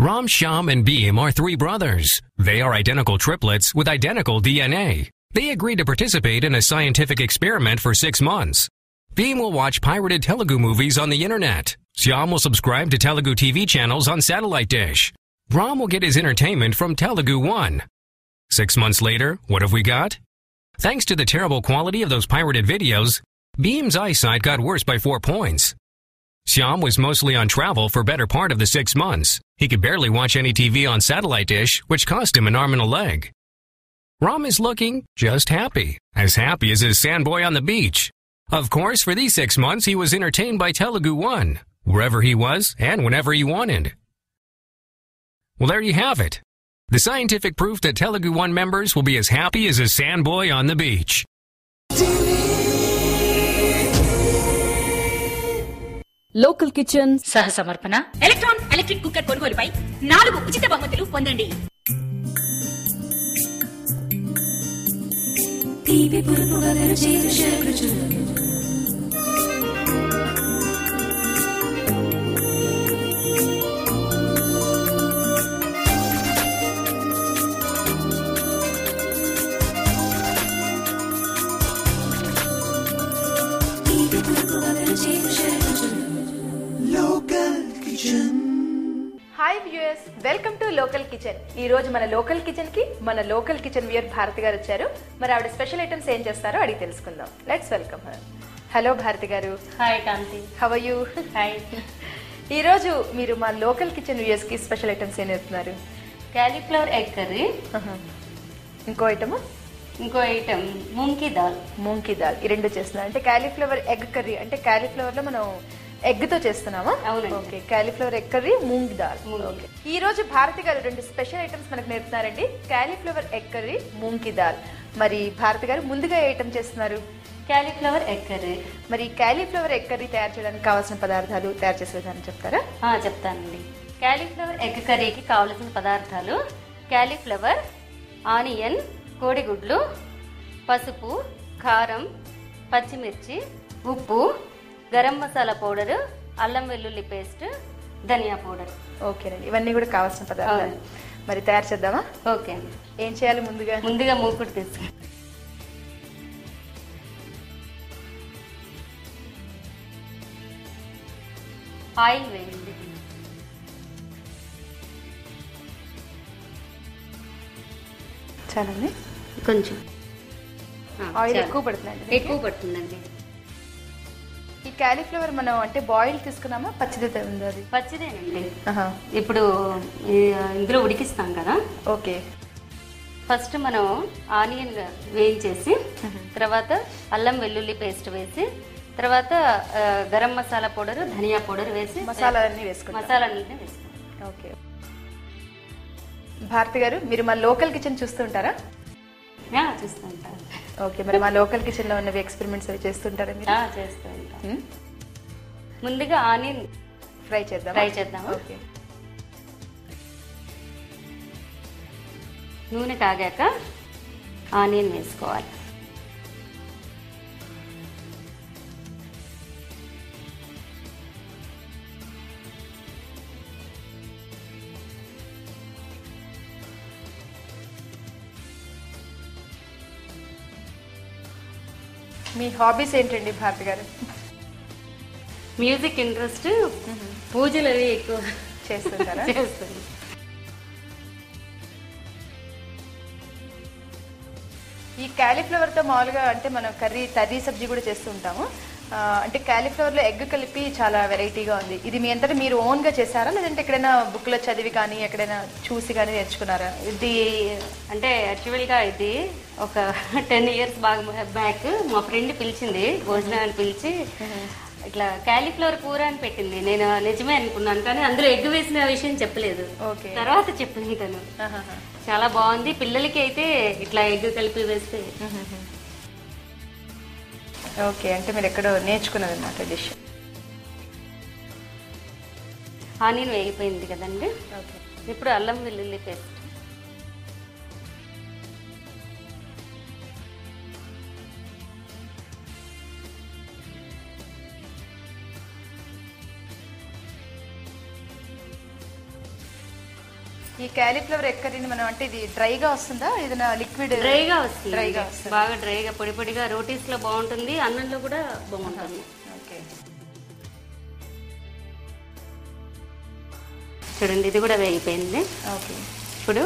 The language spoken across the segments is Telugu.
Ram, Shyam, and Beam are three brothers. They are identical triplets with identical DNA. They agreed to participate in a scientific experiment for 6 months. Beam will watch pirated Telugu movies on the internet. Shyam will subscribe to Telugu TV channels on satellite dish. Ram will get his entertainment from Telugu One. 6 months later, what have we got? Thanks to the terrible quality of those pirated videos, Beam's eyesight got worse by 4 points. Shyam was mostly on travel for better part of the 6 months. He could barely watch any TV on satellite dish, which cost him an arm and a leg. Ram is looking just happy as his sandboy on the beach. Of course, for these 6 months, he was entertained by Telugu One, wherever he was and whenever he wanted. Well, there you have it. The scientific proof that Telugu One members will be as happy as a sandboy on the beach. Local kitchen సహ సమర్పణ ఎలక్ట్రాన్ ఎలక్ట్రిక్ కుక్కర్ కొనుగోలుపై 4 ఉచిత బహుమతులు పొందండి. Hi viewers, welcome to local kitchen. ఈ రోజు మన లోకల్ కిచెన్ కి మన లోకల్ కిచెన్ వ్యూయర్ భారతి గారు వచ్చారు. మరి ఆవిడ స్పెషల్ ఐటమ్స్ ఏం చేస్తారో అడిగి తెలుసుకుందాం. Let's welcome her. Hello Bharati garu. Hi Kanti. How are you? Hi. ఈ రోజు మీరు మా లోకల్ కిచెన్ వ్యూయర్స్ కి స్పెషల్ ఐటమ్స్ ఏం చేస్తున్నారు? Cauliflower egg curry. ఇంకో ఐటమ్ మూంగ్ కి దాల్. ఈ రెండు చేస్తున్నారు. అంటే క్యాలీఫ్లవర్ ఎగ్ కర్రీ అంటే క్యాలీఫ్లవర్ లో మనం ఎగ్ తో చేస్తున్నామా? Okay, cauliflower egg curry, moong dal. Okay, ఈ రోజు భారతి గారు 2 స్పెషల్ ఐటమ్స్ మనకు నేర్పుతున్నారండి. Cauliflower egg curry, moong ki dal. మరి భారతి గారు ముందుగా ఏ ఐటమ్ చేస్తున్నారు? Cauliflower egg curry. మరి క్యాలీఫ్లవర్ ఎగ్ కర్రీ తయారు చేయడానికి కావాల్సిన పదార్థాలు, తయారు చేసే విధానం చెప్తారా? చెప్తానండి. క్యాలీఫ్లవర్ ఎగ్ కర్రీకి కావలసిన పదార్థాలు: క్యాలీఫ్లవర్, ఆనియన్, కోడిగుడ్లు, పసుపు, కారం, పచ్చిమిర్చి, ఉప్పు, గరం మసాలా పౌడర్, అల్లం వెల్లుల్లి పేస్ట్, ధనియా పౌడర్. ఓకేనండి, ఇవన్నీ కూడా కావాల్సిన పదార్థాలు. మరి తయారు చేద్దామా? ఓకే అండి. ఏం చేయాలి? ముందుగా మూకుడు తీసుకుని ఆయిల్ వేయండి. చాలండి, కొంచెం ఆయిల్ ఎక్కువ పడుతుందండి. ఈ క్యాలీఫ్లవర్ మనం అంటే బాయిల్ తీసుకున్నామా, పచ్చిదే ఉంది? అది పచ్చిదేనండి. ఇప్పుడు ఇందులో ఉడికిస్తాం కదా. ఓకే, ఫస్ట్ మనం ఆనియన్ వేయించేసి, తర్వాత అల్లం వెల్లుల్లి పేస్ట్ వేసి, తర్వాత గరం మసాలా పౌడర్, ధనియా పౌడర్ వేసి మసాలాలన్నీ వేసుకుంటాం. ఓకే భారతి గారు, మీరు మా లోకల్ కిచెన్ చూస్తుంటారా? చూస్తుంటారు. ఓకే, మరి మా లోకల్ కిచెన్ లో ఉన్నవి ఎక్స్పెరిమెంట్స్ అవి చేస్తుంటారా మీరు? చేస్తూ ఉంటాం. ముందుగా ఆనియన్ ఫ్రై చేద్దాం. ఓకే, నూనె కాగాక ఆనియన్ వేసుకోవాలి. మీ హాబీస్ ఏంటండి భారతి గారు? మ్యూజిక్ ఇంట్రెస్ట్, పూజలు అవి ఎక్కువ చేస్తుంటారా? చేస్తుంది. ఈ క్యాలీఫ్లవర్ తో మామూలుగా అంటే మనం కర్రీ సబ్జీ కూడా చేస్తూ ఉంటాము. అంటే క్యాలీఫ్లవర్ లో ఎగ్ కలిపి చాలా వెరైటీగా ఉంది. ఇది మీ అంతటా మీరు ఓన్ గా చేశారా, లేదంటే ఎక్కడైనా బుక్ లో చదివి కానీ ఎక్కడైనా చూసి కానీ నేర్చుకున్నారా? ఇది అంటే యాక్చువల్ గా ఇది ఒక 10 years బ్యాక్ మా ఫ్రెండ్ పిలిచింది, భోజనాన్ని పిలిచి ఇట్లా క్యాలీఫ్లవర్ కూర అని పెట్టింది. నేను నిజమే అనుకున్నాను, కానీ అందులో ఎగ్ వేసిన విషయం చెప్పలేదు. తర్వాత చెప్పింది తను. చాలా బాగుంది. పిల్లలకి అయితే ఇట్లా ఎగ్ కలిపి వేస్తే. ఓకే, అంటే మీరు ఎక్కడో నేర్చుకున్నది అన్నమాట డిష్. ఆనియన్ వేగిపోయింది కదండి. ఓకే, ఇప్పుడు అల్లం వెల్లుల్లి పేస్ట్. ఈ క్యాలీఫ్లవర్ ఎగ్ కర్రీని మనం అంటే ఇది డ్రైగా వస్తుందా ఏదైనా లిక్విడ్? డ్రైగా వస్తుంది, బాగా డ్రైగా పొడి పొడిగా రోటీస్ లో బాగుంటుంది, అన్నంలో కూడా బాగుంటుంది. ఓకే, చూడండి ఇది కూడా వేగిపోయింది. ఓకే, ఇప్పుడు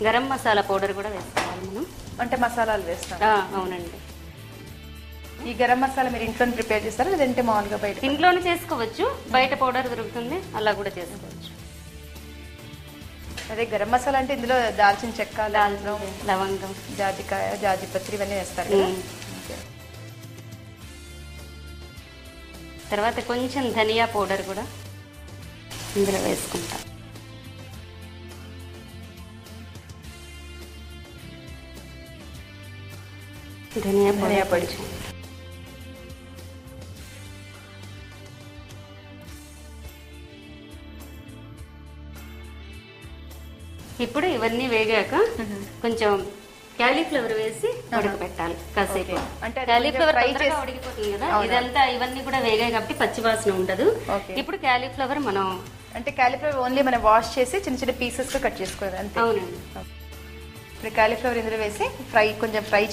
గరం మసాలా పౌడర్ కూడా వేసుకోవాలి మనం. అంటే మసాలాలు వేస్తాం. అవునండి. ఈ గరం మసాలా మీరు ఇంట్లోనే ప్రిపేర్ చేస్తారా లేదంటే మామూలుగా బయట? ఇంట్లోనే చేసుకోవచ్చు, బయట పౌడర్ దొరుకుతుంది, అలా కూడా చేసుకోవచ్చు. అదే గరం మసాలా అంటే ఇందులో దాల్చిన చెక్క, లవంగం, జాజికాయ, జాజిపత్రి ఇవన్నీ వేస్తారు కదా. తర్వాత కొంచెం ధనియా పౌడర్ కూడా ఇందులో వేసుకుంటాం. ధనియా పొడి. ఇప్పుడు ఇవన్నీ వేగాక కొంచెం క్యాలీఫ్లవర్ వేసి ఉడకబెట్టాలి కాసేపు. అంటే క్యాలీఫ్లవర్ ఉడికిపోతుంది కదా, ఇదంతా ఇవన్నీ కూడా వేగాయి కాబట్టి పచ్చివాసన ఉండదు. ఇప్పుడు క్యాలీఫ్లవర్ మనం అంటే క్యాలీఫ్లవర్ ఓన్లీ మనం వాష్ చేసి చిన్న చిన్న పీసెస్ గా కట్ చేసుకోవాలి అంతే. అవునండి. ఇప్పుడు క్యాలీఫ్లవర్ ఇందులో వేసి కొంచెం ఫ్రై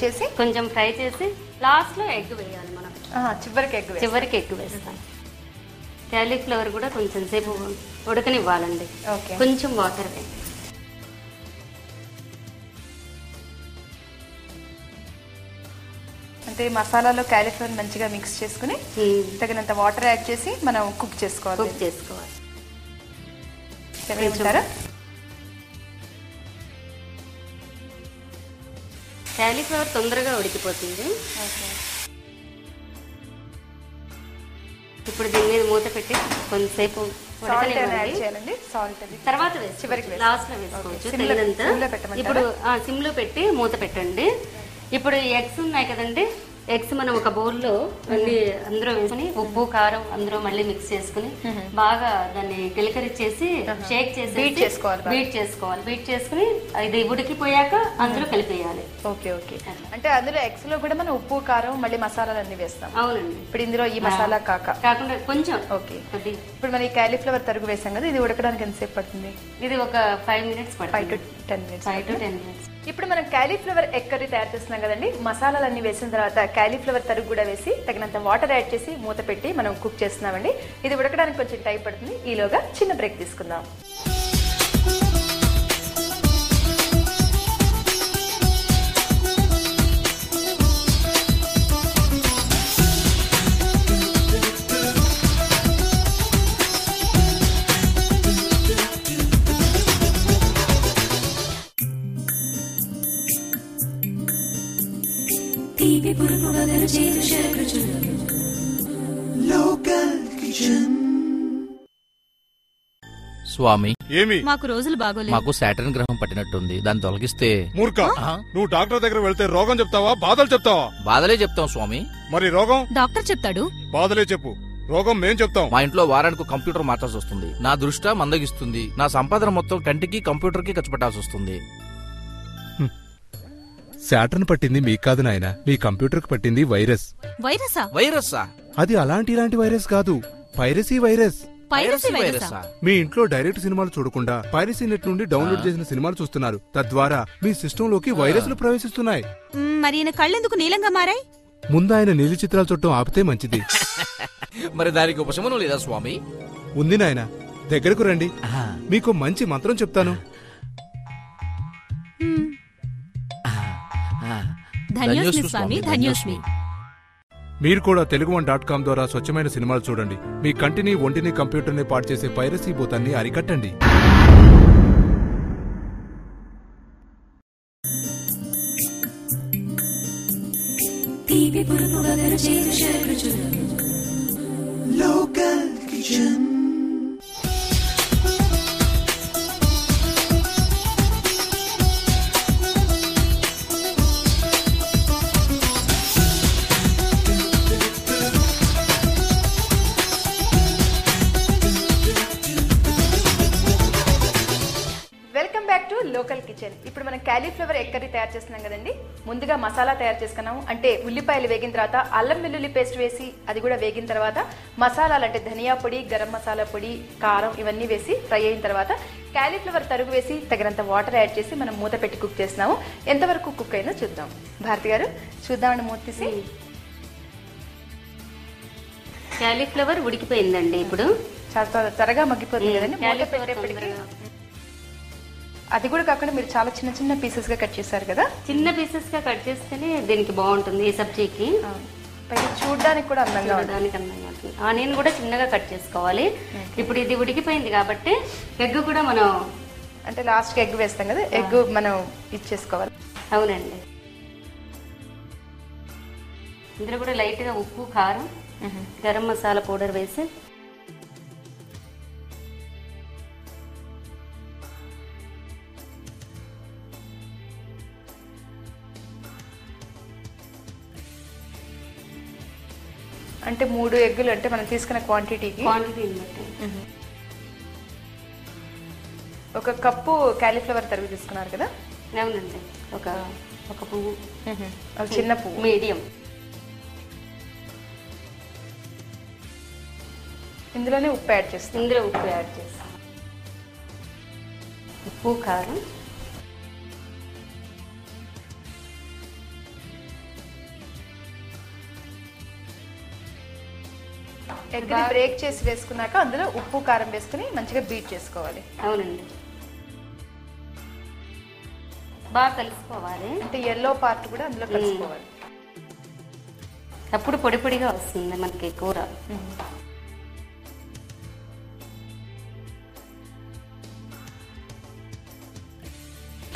చేసి లాస్ట్ లో ఎగ్ వేయాలి మనం. చివరికి ఎగ్ వేస్తాం. క్యాలీఫ్లవర్ కూడా కొంచెం సేపు ఉడకనివ్వాలండి. కొంచెం వాటర్ వేయాలి. అంటే మసాలాలో క్యాలీఫ్లవర్ మంచిగా మిక్స్ చేసుకుని తగినంత వాటర్ యాడ్ చేసి మనం కుక్ చేసుకోవాలి. క్యాలీఫ్లవర్ తొందరగా ఉడికిపోతుంది. ఇప్పుడు దీని మీద మూత పెట్టి కొంతసేపు తర్వాత లాస్ట్ లో వేసుకోవచ్చు. ఇప్పుడు సిమ్ లో పెట్టి మూత పెట్టండి. ఇప్పుడు ఎగ్స్ ఉన్నాయి కదండి, ఎగ్స్ మనం ఒక బౌల్లో అన్ని అందులో వేసుకుని ఉప్పు కారం అందులో మళ్ళీ మిక్స్ చేసుకుని బాగా దాన్ని గిలకరిచ్చేసి షేక్ చేసి బీట్ చేసుకోవాలి. బీట్ చేసుకుని ఇది ఉడికిపోయాక అందులో కలిపేయాలి. ఓకే, అంటే అందులో ఎగ్స్ లో కూడా మనం ఉప్పు కారం మళ్ళీ మసాలాలు అన్ని వేస్తాం. అవునండి. ఇప్పుడు ఇందులో ఈ మసాలా కాకుండా కొంచెం ఓకే. ఇప్పుడు మన క్యాలీఫ్లవర్ తరుగు వేసాం కదా, ఇది ఉడకడానికి ఎంతసేపు పడుతుంది? ఇది ఒక 5 minutes 5 to 10 minutes. ఇప్పుడు మనం క్యాలీఫ్లవర్ ఎగ్ కర్రీ తయారు చేస్తున్నాం కదండి. మసాలాలన్నీ వేసిన తర్వాత క్యాలీఫ్లవర్ తరుగు కూడా వేసి తగినంత వాటర్ యాడ్ చేసి మూత పెట్టి మనం కుక్ చేస్తున్నామండి. ఇది ఉడకడానికి కొంచెం టైం పడుతుంది. ఈలోగా చిన్న బ్రేక్ తీసుకుందాం. స్వామి, ఏమి మాకు రోజులు బాగోలేదు. మాకు సాటర్న్ గ్రహం పట్టినట్టుంది, దాన్ని తొలగిస్తే. మూర్ఖ, నువ్వు డాక్టర్ దగ్గర వెళ్తే రోగం చెప్తావా బాధలు చెప్తావా? బాధలే చెప్తాం స్వామి. మరి రోగం డాక్టర్ చెప్తాడు. బాధలే చెప్పు, రోగం మేం చెప్తాం. మా ఇంట్లో వారానికి కంప్యూటర్ మార్చాల్సి వస్తుంది. నా దృష్టి మందగిస్తుంది. నా సంపాదన మొత్తం కంటికి కంప్యూటర్ కి ఖర్చు పెట్టాల్సి వస్తుంది. శాటర్న్ పట్టింది మీకు కాదు నాయన, మీ కంప్యూటర్ కు పట్టింది వైరస్. వైరస్సా? అది ఇలాంటి వైరస్ కాదు, పైరసీ వైరస్. మీ ఇంట్లో డైరెక్ట్ సినిమాలు చూడకుండా పైరసీ నెట్ నుండి డౌన్లోడ్ చేసిన సినిమాలు చూస్తున్నారు. తద్వారా మీ సిస్టమ్ లోకి వైరస్లు ప్రవేశిస్తున్నాయి. మరి ఈయన కళ్ళెందుకు నీలంగా మారాయి? ముందు ఆయన నీలి చిత్రాలు చూడటం ఆపితే మంచిది. మరి దానికి ఉపశమనం లేదా స్వామి? ఉంది నాయన, దగ్గరకు రండి, మీకు మంచి మంత్రం చెప్తాను. ధన్యోస్మి స్వామి, ధన్యోస్మి. మీరు కూడా తెలుగు1.com ద్వారా స్వచ్ఛమైన సినిమాలు చూడండి. మీ కంటిని ఒంటిని కంప్యూటర్ని పాడు చేసే పైరసీ భూతాన్ని అరికట్టండి. Local kitchen. Local kitchen. ఇప్పుడు మనం క్యాలీఫ్లవర్ ఎగ్ కర్రీ తయారు చేస్తున్నాం కదండి. ముందుగా మసాలా తయారు చేసుకున్నాము. అంటే ఉల్లిపాయలు వేగిన తర్వాత అల్లం వెల్లుల్లి పేస్ట్ వేసి అది కూడా వేగిన తర్వాత మసాలాలు అంటే ధనియా పొడి, గరం మసాలా పొడి, కారం ఇవన్నీ వేసి ఫ్రై అయిన తర్వాత క్యాలీఫ్లవర్ తరుగు వేసి తగినంత వాటర్ యాడ్ చేసి మనం మూత పెట్టి కుక్ చేస్తున్నాము. ఎంతవరకు కుక్ అయినా చూద్దాం. భారతి గారు చూద్దామండి మూత తీసి. క్యాలీఫ్లవర్ ఉడికిపోయిందండి. ఇప్పుడు చాలా త్వరగా మగ్గిపోతుంది కదండి మూత పెట్టేప్పటికి. అది కూడా కాకుండా మీరు చాలా చిన్న చిన్న పీసెస్ గా కట్ చేశారు కదా. చిన్న పీసెస్ గా కట్ చేస్తేనే దీనికి బాగుంటుంది ఈ సబ్జీకి. చూడడానికి కూడా అందంగా ఉంటుంది. ఆనియన్ కూడా చిన్నగా కట్ చేసుకోవాలి. ఇప్పుడు ఇది ఉడికిపోయింది కాబట్టి ఎగ్ కూడా మనం అంటే లాస్ట్ కి ఎగ్ వేస్తాం కదా, ఎగ్ మనం ఇచ్చేసుకోవాలి. అవునండి. ఇందులో కూడా లైట్ గా ఉప్పు, కారం, గరం మసాలా పౌడర్ వేసి అంటే 3 ఎగ్గులు అంటే మనం తీసుకున్న క్వాంటిటీని బట్టి 1 కప్పు క్యాలీఫ్లవర్ తరుగు తీసుకున్నారు కదా. అవునండి. ఒక పువ్వు, ఒక చిన్న పువ్వు మీడియం. ఇందులోనే ఉప్పు యాడ్ చేస్తాం. ఇందులో ఉప్పు యాడ్ చేస్తాం. ఉప్పు, కారం, ఎగ్ బ్రేక్ చేసి వేసుకున్నాక అందులో ఉప్పు, కారం వేసుకుని మంచిగా బీట్ చేసుకోవాలి. అవునండి. బాగా కలుసుకోవాలి. అంటే ఎల్లో పార్ట్ కూడా అందులో కలుసుకోవాలి. అప్పుడు పొడి పొడిగా వస్తుంది మనకి కూర.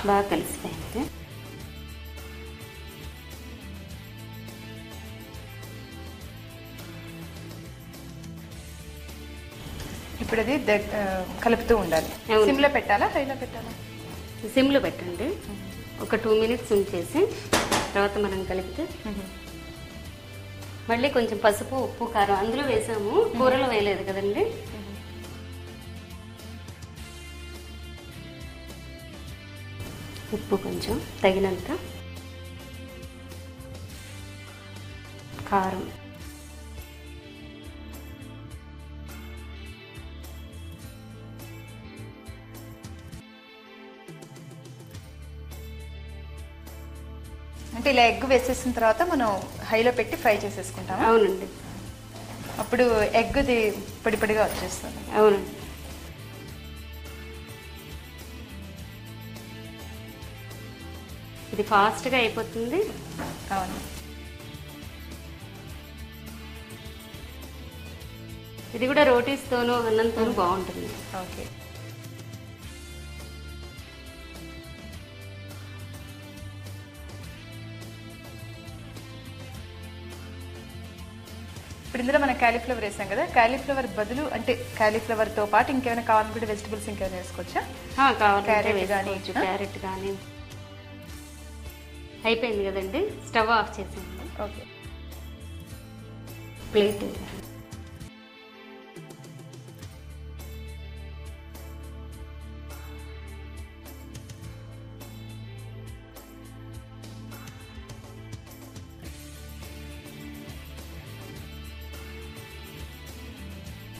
బాగా కలిసిపోయింది. ఇప్పుడు అది కలుపుతూ ఉండాలి. సిమ్లో పెట్టాలా, హైలో పెట్టాలా? సిమ్లో పెట్టండి. ఒక 2 minutes ఉంచేసి తర్వాత మనం కలిపితే మళ్ళీ కొంచెం పసుపు, ఉప్పు, కారం అందులో వేసాము, కూరలో వేయలేదు కదండి. ఉప్పు కొంచెం తగినంత, కారం, అంటే ఇలా ఎగ్ వేసేసిన తర్వాత మనం హైలో పెట్టి ఫ్రై చేసేసుకుంటాం. అవునండి. అప్పుడు ఎగ్ది పొడి పొడిగా వచ్చేస్తుంది. అవునండి. ఇది ఫాస్ట్గా అయిపోతుంది. అవును. ఇది కూడా రోటీస్తోనూ అన్నంతోనూ బాగుంటుంది. ఓకే. ఇప్పుడు ఇందులో మనం క్యాలీఫ్లవర్ వేసాం కదా, క్యాలీఫ్లవర్ బదులు అంటే క్యాలీఫ్లవర్ తో పాటు ఇంకేమైనా కావాలనుకుంటే వెజిటబుల్స్ ఇంకేమైనా వేసుకోవచ్చా? క్యారెట్ కానీ. అయిపోయింది కదండి, స్టవ్ ఆఫ్ చేసేయండి. ఓకే. ప్లేట్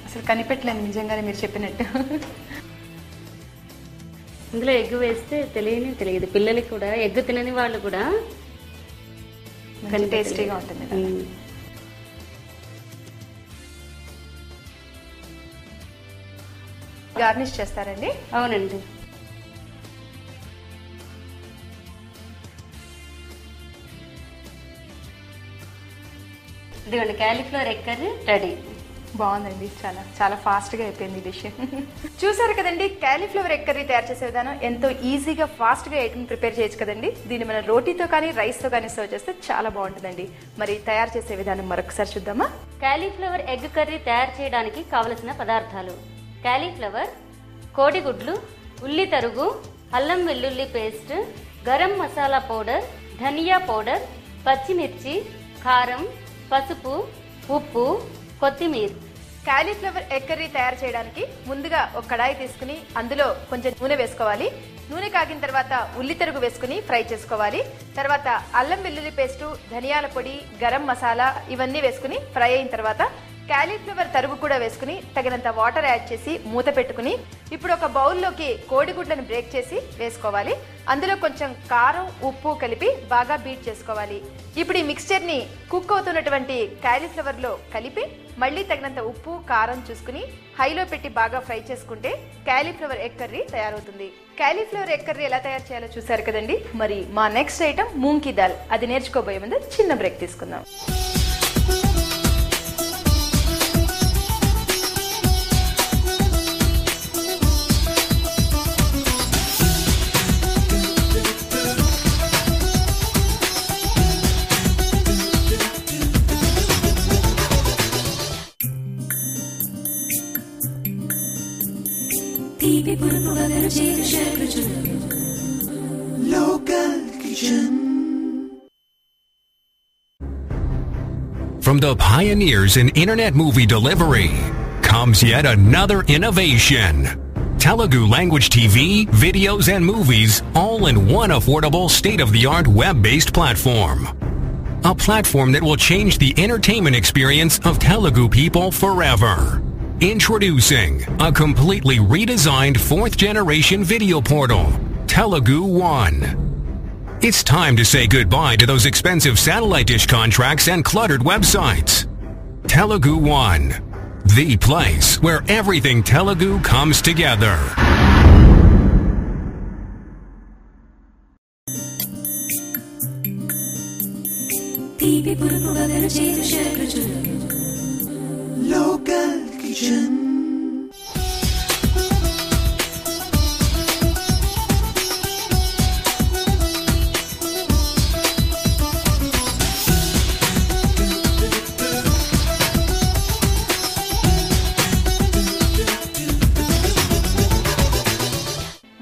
అసలు కనిపెట్టలేదు నిజంగానే మీరు చెప్పినట్టు. ఇందులో ఎగ్ వేస్తే తెలియదు పిల్లలకి కూడా, ఎగ్ తినని వాళ్ళు కూడా టేస్టీగా ఉంటుంది. గార్నిష్ చేస్తారండి? అవునండి. ఇదిగోండి క్యాలీఫ్లవర్ ఎగ్ కర్రీ రెడీ. బాగుందండి, చాలా చాలా ఫాస్ట్ గా అయిపోయింది డిష్. చూసారు కదండి, క్యాలీఫ్లవర్ ఎగ్ కర్రీ తయారు చేసే విధానం ఎంతో ఈజీగా ఫాస్ట్ గా ఐటమ్ ప్రిపేర్ చేయొచ్చు కదండి. దీన్ని మనం రోటీతో కానీ రైస్ తో కానీ సర్వ్ చేస్తే చాలా బాగుంటుందండి. మరి తయారు చేసే విధానం మరొకసారి చూద్దామా? క్యాలీఫ్లవర్ ఎగ్ కర్రీ తయారు చేయడానికి కావలసిన పదార్థాలు: క్యాలీఫ్లవర్, కోడిగుడ్లు, ఉల్లి తరుగు, అల్లం వెల్లుల్లి పేస్ట్, గరం మసాలా పౌడర్, ధనియా పౌడర్, పచ్చిమిర్చి, కారం, పసుపు, ఉప్పు, కొత్తిమీర. క్యాలీఫ్లవర్ ఎగ్ కర్రీ తయారు చేయడానికి ముందుగా ఒక కడాయి తీసుకుని అందులో కొంచెం నూనె వేసుకోవాలి. నూనె కాగిన తర్వాత ఉల్లి తరుగు వేసుకుని ఫ్రై చేసుకోవాలి. తర్వాత అల్లం వెల్లుల్లి పేస్టు, ధనియాల పొడి, గరం మసాలా ఇవన్నీ వేసుకుని ఫ్రై అయిన తర్వాత క్యాలీఫ్లవర్ తరుగు కూడా వేసుకుని తగినంత వాటర్ యాడ్ చేసి మూత పెట్టుకుని ఇప్పుడు ఒక బౌల్లోకి కోడిగుడ్లను బ్రేక్ చేసి వేసుకోవాలి. అందులో కొంచెం కారం ఉప్పు కలిపి బాగా బీట్ చేసుకోవాలి. ఇప్పుడు ఈ మిక్స్చర్ ని కుక్ అవుతున్నటువంటి క్యాలీఫ్లవర్ లో కలిపి మళ్ళీ తగినంత ఉప్పు కారం చూసుకుని హైలో పెట్టి బాగా ఫ్రై చేసుకుంటే క్యాలీఫ్లవర్ ఎగ్ కర్రీ తయారవుతుంది. క్యాలీఫ్లవర్ ఎగ్ కర్రీ ఎలా తయారు చేయాలో చూసారు కదండి. మరి మా నెక్స్ట్ ఐటమ్ మూంగ్ కీ దాల్. అది నేర్చుకోబోయే ముందు చిన్న బ్రేక్ తీసుకుందాం. From the pioneers in internet movie delivery comes yet another innovation. Telugu language TV, videos, and movies all in one affordable, state-of-the-art web-based platform. A platform that will change the entertainment experience of Telugu people forever. Introducing a completely redesigned 4th-generation video portal, Telugu One. It's time to say goodbye to those expensive satellite dish contracts and cluttered websites. Telugu One, the place where everything Telugu comes together. Local Kitchen.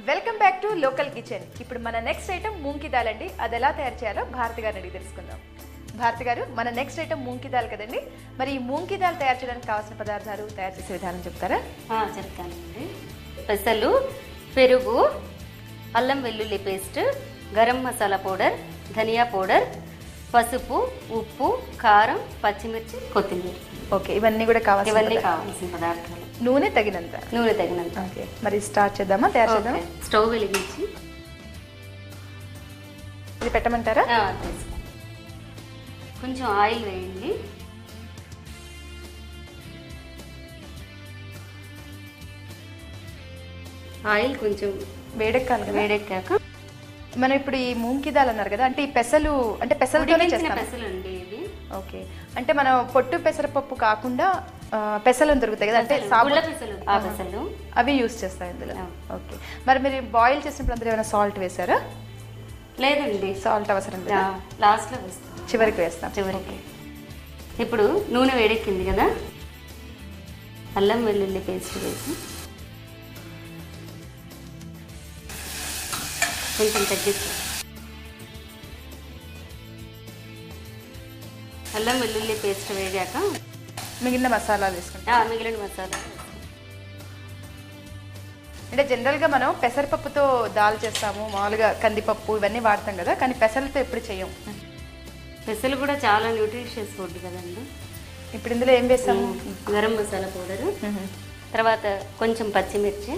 Welcome back to local kitchen. ఇప్పుడు మన నెక్స్ట్ ఐటమ్ మూంగ్ కీ దాల్ అండి. అది ఎలా తయారు చేయాలో భారతి గారిని అడిగి తెలుసుకుందాం. భారతి గారు, మన నెక్స్ట్ ఐటమ్ మూంగ్ కీ దాల్ కదండి. మరి ఈ మూంగ్ కీ దాల్ తయారు చేయడానికి కావాల్సిన పదార్థాలు, తయారు చేసే విధానం చెప్తారా? చెప్తానండి. పెసలు, పెరుగు, అల్లం వెల్లుల్లి పేస్ట్, గరం మసాలా పౌడర్, ధనియా పౌడర్, పసుపు, ఉప్పు, కారం, పచ్చిమిర్చి, కొత్తిమీర. ఓకే, ఇవన్నీ కూడా కావాల్సిన పదార్థాలు. నూనె తగినంత. ఓకే, మరి స్టార్ట్ చేద్దామా? తయారు చేద్దామా. స్టవ్ వెలిగించి ఇది పెట్టమంటారా? కొంచెం ఆయిల్ వేయండి. ఆయిల్ కొంచెం వేడెక్కాక మనం ఇప్పుడు ఈ మూంగ్ కీ దాల్ అన్నారు కదా, అంటే ఈ పెసలు, అంటే పెసలతోనే చేస్తాం. పెసలు అండి ఇవి. ఓకే, అంటే మనం పొట్టు పెసరపప్పు కాకుండా పెసలు దొరుకుతాయి కదా, అంటే పెసలు అవి యూజ్ చేస్తాం ఇందులో. ఓకే, మరి మీరు బాయిల్ చేసినప్పుడు అందులో ఏమైనా సాల్ట్ వేసారా? లేదండి, సాల్ట్ అవసరం లేదు, లాస్ట్లో వేస్తాం, చివరికి వేస్తాం. చివరికి. ఇప్పుడు నూనె వేడెక్కింది కదా, అల్లం వెల్లుల్లి పేస్ట్ వేసి కొంచెం తగ్గిస్తాం. అల్లం వెల్లుల్లి పేస్ట్ వేగాక మిగిలిన మసాలాలు వేసుకుంటాం. మిగిలిన మసాలా అంటే జనరల్గా మనం పెసరపప్పుతో దాల్ చేస్తాము, మామూలుగా కందిపప్పు ఇవన్నీ వాడతాం కదా, కానీ పెసలతో ఎప్పుడు చేయం. పెసలు కూడా చాలా న్యూట్రిషియస్ ఫుడ్ కదండి. ఇప్పుడు ఇందులో ఏం వేస్తాము? గరం మసాలా పౌడరు, తర్వాత కొంచెం పచ్చిమిర్చి,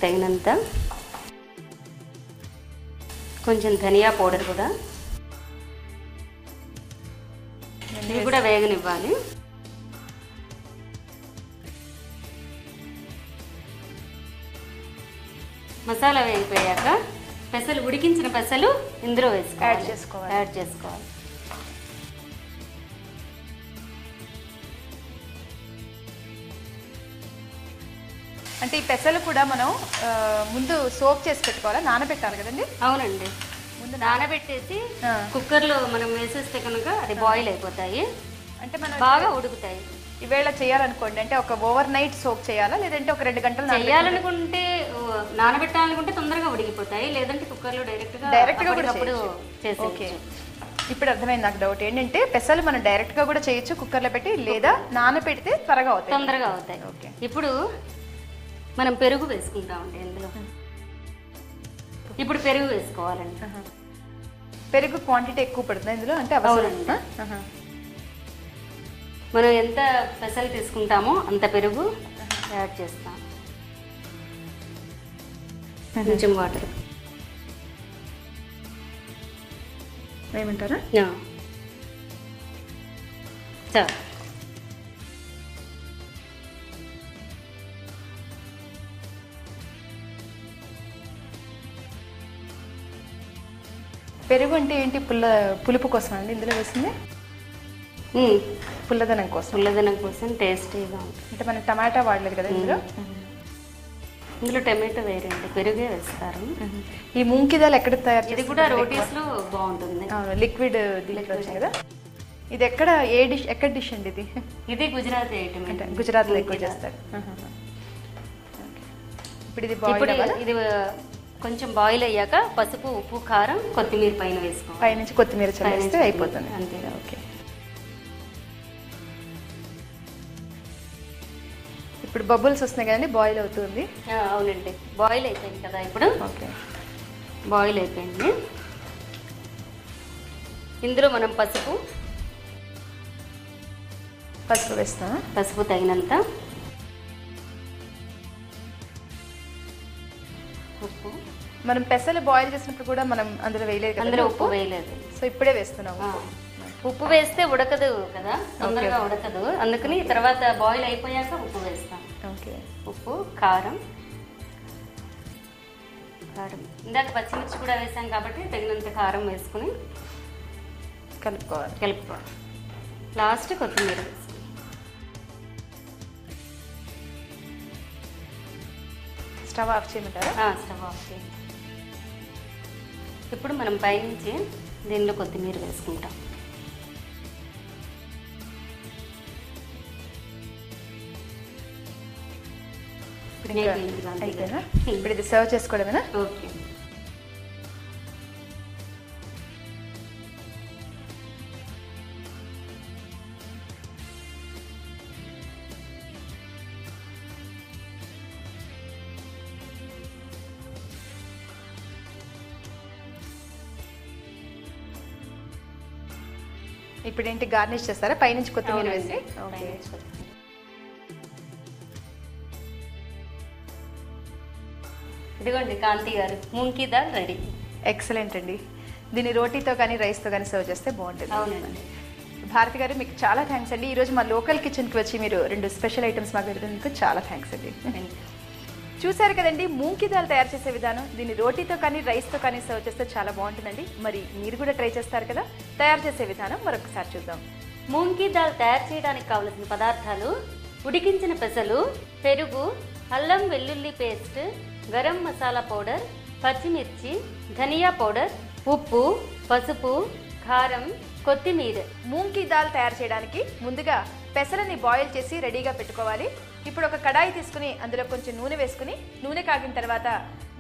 తగినంత, కొంచెం ధనియా పౌడర్ కూడా, ఇవి కూడా వేగనివ్వాలి. మసాలా వేగిపోయాక పెసలు, ఉడికించిన పెసలు ఇందులో యాడ్ చేసుకోవాలి. అంటే ఈ పెసలు కూడా మనం ముందు సోక్ చేసి పెట్టుకోవాలా, నానబెట్టాలి కదండి? అవునండి, ముందు నానబెట్టేసి కుక్కర్లో మనం వేసేస్తే కనుక అది బాయిల్ అయిపోతాయి, అంటే మనం బాగా ఉడుకుతాయి. ఈవేళ చేయాలనుకోండి, అంటే ఒక ఓవర్ నైట్ సోక్ చేయాలా, లేదంటే ఒక 2 గంటలు చేయాలనుకుంటే, నానబెట్టాలనుకుంటే తొందరగా ఉడికిపోతాయి, లేదంటే కుక్కర్లో డైరెక్ట్ గా కూడా ఓకే. ఇప్పుడు అర్థమైంది నాకు. డౌట్ ఏంటంటే పెసలు మనం డైరెక్ట్ గా కూడా చేయొచ్చు కుక్కర్లో పెట్టి, లేదా నానబెడితే తొందరగా అవుతాయి. ఓకే, ఇప్పుడు మనం పెరుగు వేసుకుంటామండి ఇందులో. ఇప్పుడు పెరుగు వేసుకోవాలండి. పెరుగు క్వాంటిటీ ఎక్కువ పడుతుంది ఇందులో అంటే అవసరం. మనం ఎంత పెసలు తీసుకుంటామో అంత పెరుగు యాడ్ చేస్తాం. కొంచెం వాటర్ ఏమంటారా? చాలు. పెరుగు అంటే ఏంటి? పులుపు కోసం అండి ఇందులో వేసింది? పుల్లదనం కోసం. పుల్లదనం కోసం టేస్టీగా ఉంటుంది. అంటే మనం టమాటా వాడలేదు కదా ఇందులో? ఇందులో టమాటో వేరే అండి, పెరుగే వేస్తారు. ఈ మూంగి దాల్ ఎక్కడ తయారు? ఇది కూడా రోటీస్ లో బాగుంటుంది. లిక్విడ్ దీంట్లో వచ్చాయి కదా. ఇది ఎక్కడ డిష్ అండి ఇది? ఇది గుజరాతీ ఐటమ్ అంటే గుజరాత్ లో ఎక్కువ చేస్తారు. ఇప్పుడు ఇది ఇది కొంచెం బాయిల్ అయ్యాక పసుపు, ఉప్పు, కారం, కొత్తిమీర పైన వేసుకోవాలి. పైనుంచి కొత్తిమీర చల్లిస్తే అయిపోతుంది. అంతే. ఓకే. ఇప్పుడు బబుల్స్ వస్తున్నాయి కదండి, బాయిల్ అవుతుంది. అవునండి, బాయిల్ అయిపోయింది కదా ఇప్పుడు. ఓకే, బాయిల్ అయిపోయింది. ఇందులో మనం పసుపు వేస్తాం. పసుపు తగినంత, ఉప్పు. మనం పెసలు బాయిల్ చేసినప్పుడు కూడా మనం అందులో వేయలేదు కదా? అందులో ఉప్పు వేయలేదు. సో ఇప్పుడే వేస్తున్నాము. ఉప్పు వేస్తే ఉడకదు కదా, తొందరగా ఉడకదు. అందుకని తర్వాత బాయిల్ అయిపోయాక ఉప్పు వేస్తాం. ఓకే. ఉప్పు, కారం. ఇందాక పచ్చిమిర్చి కూడా వేసాం కాబట్టి తగినంత కారం వేసుకుని కలుపుకోవాలి. లాస్ట్ కొత్తిమీర వేసుకుని స్టవ్ ఆఫ్ చేయమంటారా? స్టవ్ ఆఫ్ చేయండి. ఇప్పుడు మనం పైనుంచి దీనిలో కొత్తిమీర వేసుకుంటాం. ఇప్పుడు ఇది సర్వ్ చేసుకోవడమేనా? ఓకే. ఇప్పుడు ఏంటి గార్నిష్ చేస్తారా పైనుంచి కొత్తిమీర వేసి? ఓకే. ఇదిగోండి కాంతి గారు, మూంగి దాల్ రెడీ. ఎక్సలెంట్ అండి. దీన్ని రోటీతో కానీ రైస్తో కానీ సర్వ్ చేస్తే బాగుంటుంది. అవునండి. భారతి గారు మీకు చాలా థ్యాంక్స్ అండి. ఈరోజు మా లోకల్ కిచెన్కి వచ్చి మీరు 2 స్పెషల్ ఐటమ్స్ మాకు పెడుతున్నందుకు చాలా థ్యాంక్స్ అండి. చూసారు కదండి మూంగి దాల్ తయారు చేసే విధానం. దీన్ని రోటీతో కానీ రైస్తో కానీ సర్వ్ చేస్తే చాలా బాగుంటుందండి. మరి మీరు కూడా ట్రై చేస్తారు కదా? తయారు చేసే విధానం మరొకసారి చూద్దాం. మూంగి దాల్ తయారు చేయడానికి కావలసిన పదార్థాలు: ఉడికించిన పెసలు, పెరుగు, అల్లం వెల్లుల్లి పేస్ట్, గరం మసాలా పౌడర్, పచ్చిమిర్చి, ధనియా పౌడర్, ఉప్పు, పసుపు, కారం, కొత్తిమీర. మూంగి దాల్ తయారు చేయడానికి ముందుగా పెసలని బాయిల్ చేసి రెడీగా పెట్టుకోవాలి. ఇప్పుడు ఒక కడాయి తీసుకుని అందులో కొంచెం నూనె వేసుకుని, నూనె కాగిన తర్వాత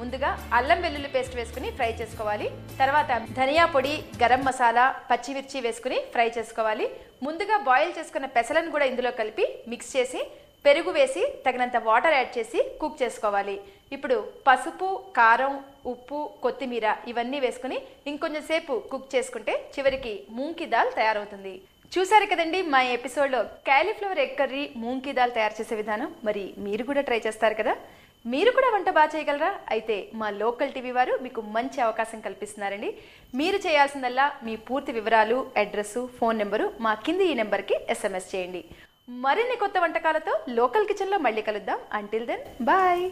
ముందుగా అల్లం వెల్లుల్లి పేస్ట్ వేసుకుని ఫ్రై చేసుకోవాలి. తర్వాత ధనియా పొడి, గరం మసాలా, పచ్చిమిర్చి వేసుకుని ఫ్రై చేసుకోవాలి. ముందుగా బాయిల్ చేసుకున్న పెసలను కూడా ఇందులో కలిపి మిక్స్ చేసి పెరుగు వేసి తగినంత వాటర్ యాడ్ చేసి కుక్ చేసుకోవాలి. ఇప్పుడు పసుపు, కారం, ఉప్పు, కొత్తిమీర ఇవన్నీ వేసుకుని ఇంకొంచెం సేపు కుక్ చేసుకుంటే చివరికి మూంగి దాల్ తయారవుతుంది. చూసారు కదండి మా ఎపిసోడ్లో క్యాలీఫ్లవర్ ఎగ్ కర్రీ, మూంగి దాల్ తయారు చేసే విధానం. మరి మీరు కూడా ట్రై చేస్తారు కదా? మీరు కూడా వంట బాగా చేయగలరా? అయితే మా లోకల్ టీవీ వారు మీకు మంచి అవకాశం కల్పిస్తున్నారండి. మీరు చేయాల్సిందల్లా మీ పూర్తి వివరాలు, అడ్రస్, ఫోన్ నెంబరు మా కింది ఈ నెంబర్కి SMS చేయండి. మరిన్ని కొత్త వంటకాలతో లోకల్ కిచెన్లో మళ్ళీ కలుద్దాం. Until then bye.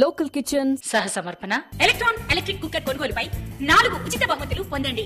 Local kitchen సహ సమర్పణ ఎలక్ట్రిక్ కుక్కర్ కొనుగోలుపై 4 ఉచిత బహుమతులు పొందండి.